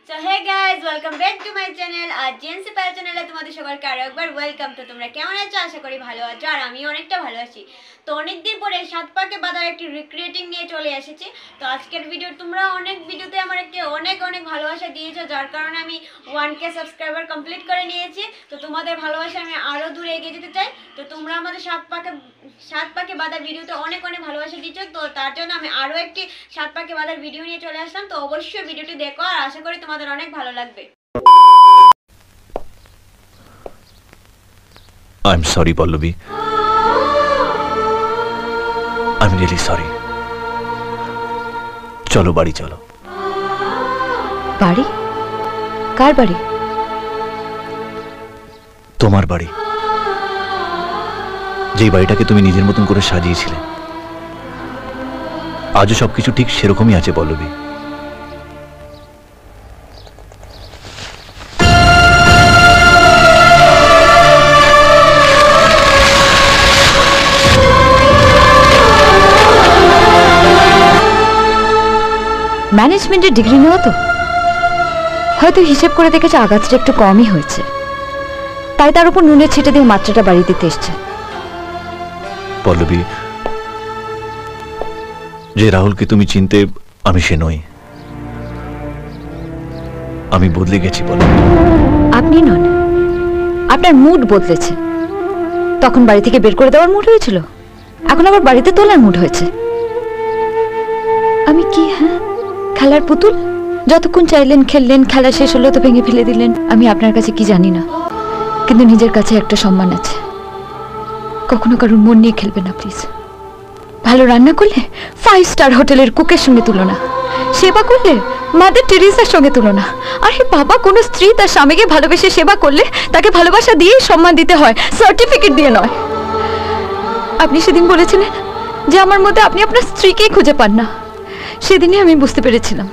So hey guys, welcome back to my channel. आज GNC पैर channel है तुम्हारे সবাইকে আরো একবার ওয়েলকাম। তো তোমরা কেমন আছো? আশা করি ভালো আছো আর আমি অনেকটা ভালো আছি। তো অনেক দিন পরে সাত পাকে বাঁধার একটি রিক্রিয়েটিং নিয়ে চলে এসেছি। তো আজকের ভিডিও তোমরা অনেক ভিডিওতে আমাকে অনেক ভালোবাসা দিয়েছো, যার কারণে আমি 1k সাবস্ক্রাইবার কমপ্লিট করে নিয়েছি। তো তোমাদের ভালোবাসা আমি আরো দূরে এগিয়ে যেতে চাই। তো তোমরা আমাদের সাত পাকে বাঁধার ভিডিওতে অনেক ভালোবাসা দিয়েছো। তো তার জন্য আমি আরো একটি সাত পাকে বাঁধার ভিডিও নিয়ে চলে আসলাম। তো অবশ্যই ভিডিওটি দেখো আর আশা করি তোমাদের অনেক ভালো লাগবে। I'm sorry, Pallavi. I'm really sorry. চলো বাড়ি চলো। বাড়ি? কার বাড়ি? তোমার বাড়ি, যেই বাড়িটাকে তুমি নিজের মতন করে সাজিয়েছিলে। আজও সবকিছু ঠিক সেরকমই আছে পল্লবী। ম্যানেজমেন্টের ডিগ্রি নেওয়া তো হয়তো হিসেব করে দেখেছে আঘাতটা একটু কমই হয়েছে, তাই তার উপর নুনের ছিটে দিয়ে মাত্রাটা বাড়িয়ে দিতে এসছে। পল্লবী, যে রাহুলকে তুমি চিনতে আমি সে নই। আমি বদলে গেছি পল্লবী। আপনি নন, আপনার মুড বদলেছে। তখন বাড়ি থেকে বের করে দেওয়ার মুড হয়েছিল, এখন আবার বাড়িতে তোলার মুড হয়েছে। আমি কি খেলার পুতুল? যতক্ষণ চাইলেন খেললেন, খেলা শেষ হলো তো ভেঙে ফেলে দিলেন। আমি আপনার কাছে কি জানি না, কিন্তু নিজের কাছে একটা সম্মান আছে। কখনো কারোর মন নিয়ে খেলবেন না প্লিজ। ভালো রান্না করলে 5 স্টার হোটেলের কুকের সঙ্গে তুলনা, সেবা করলে মাদার টেরেসার সঙ্গে তুলনা। আরে বাবা, কোনো স্ত্রী তার স্বামীকে ভালোবেসে সেবা করলে তাকে ভালোবাসা দিয়েই সম্মান দিতে হয়, সার্টিফিকেট দিয়ে নয়। আপনি সেদিন বলেছিলেন যে আমার মধ্যে আপনি আপনার স্ত্রীকেই খুঁজে পান না। সেদিনই আমি বুঝতে পেরেছিলাম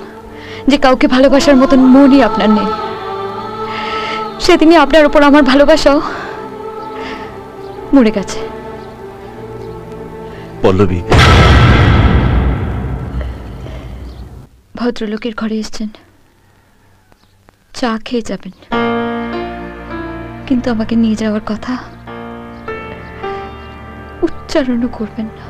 যে কাউকে ভালোবাসার মতন মনই আপনার নেই। সেদিনই আপনার উপর আমার ভালোবাসাও মরে গেছে। পল্লবী, ভদ্রলোকের ঘরে এসেছেন, চা খেয়ে যাবেন, কিন্তু আমাকে নিয়ে যাওয়ার কথা উচ্চারণও করবেন না।